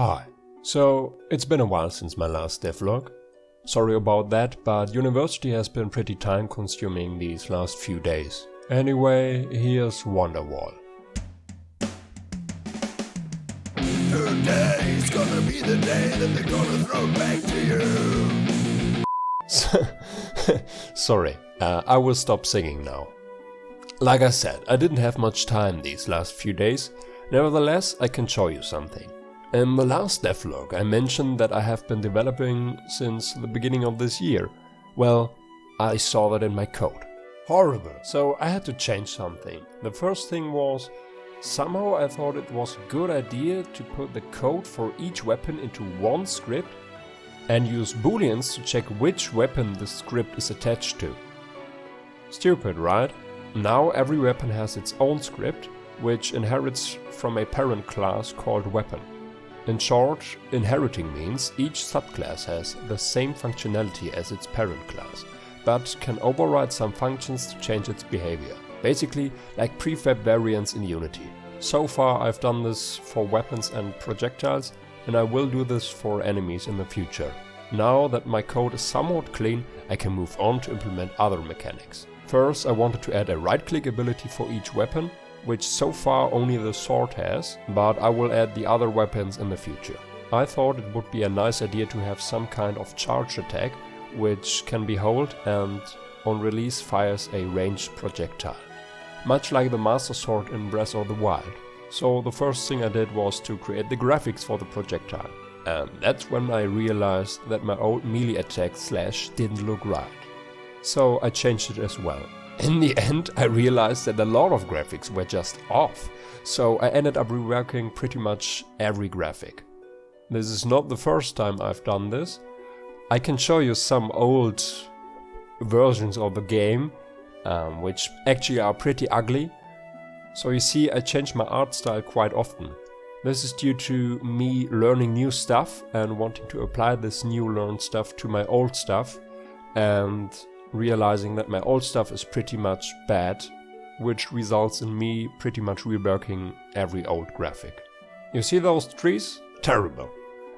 Hi. So, it's been a while since my last devlog. Sorry about that, but university has been pretty time consuming these last few days. Anyway, here's Wonderwall. Today's gonna be the day that they're gonna throw back to you. Sorry, I will stop singing now. Like I said, I didn't have much time these last few days. Nevertheless, I can show you something. In the last devlog I mentioned that I have been developing since the beginning of this year. Well, I saw that in my code. Horrible. So I had to change something. The first thing was, somehow I thought it was a good idea to put the code for each weapon into one script and use booleans to check which weapon the script is attached to. Stupid, right? Now every weapon has its own script, which inherits from a parent class called weapon. In short, inheriting means each subclass has the same functionality as its parent class, but can override some functions to change its behavior. Basically, like prefab variants in Unity. So far I've done this for weapons and projectiles, and I will do this for enemies in the future. Now that my code is somewhat clean, I can move on to implement other mechanics. First, I wanted to add a right-click ability for each weapon, which so far only the sword has, but I will add the other weapons in the future. I thought it would be a nice idea to have some kind of charge attack, which can be held and on release fires a ranged projectile. Much like the Master Sword in Breath of the Wild. So the first thing I did was to create the graphics for the projectile. And that's when I realized that my old melee attack slash didn't look right. So I changed it as well. In the end, I realized that a lot of graphics were just off, so I ended up reworking pretty much every graphic. This is not the first time I've done this. I can show you some old versions of the game, which actually are pretty ugly. So you see, I change my art style quite often. This is due to me learning new stuff and wanting to apply this new learned stuff to my old stuff, and realizing that my old stuff is pretty much bad, which results in me pretty much reworking every old graphic. You see those trees? Terrible.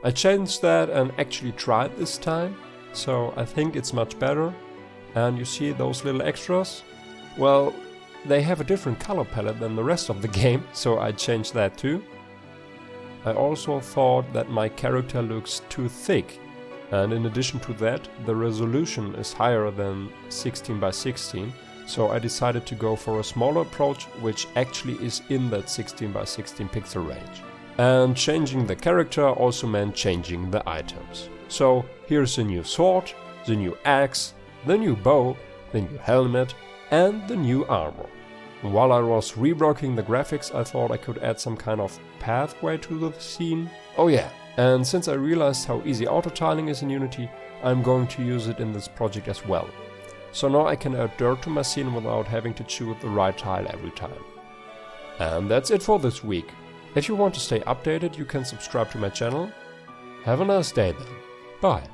I changed that and actually tried this time, so I think it's much better. And you see those little extras? Well, they have a different color palette than the rest of the game, so I changed that too. I also thought that my character looks too thick. And in addition to that, the resolution is higher than 16 by 16, so I decided to go for a smaller approach, which actually is in that 16 by 16 pixel range. And changing the character also meant changing the items. So here's the new sword, the new axe, the new bow, the new helmet, and the new armor. While I was reworking the graphics, I thought I could add some kind of pathway to the scene. Oh yeah. And since I realized how easy auto-tiling is in Unity, I'm going to use it in this project as well. So now I can add dirt to my scene without having to choose the right tile every time. And that's it for this week. If you want to stay updated, you can subscribe to my channel. Have a nice day then. Bye.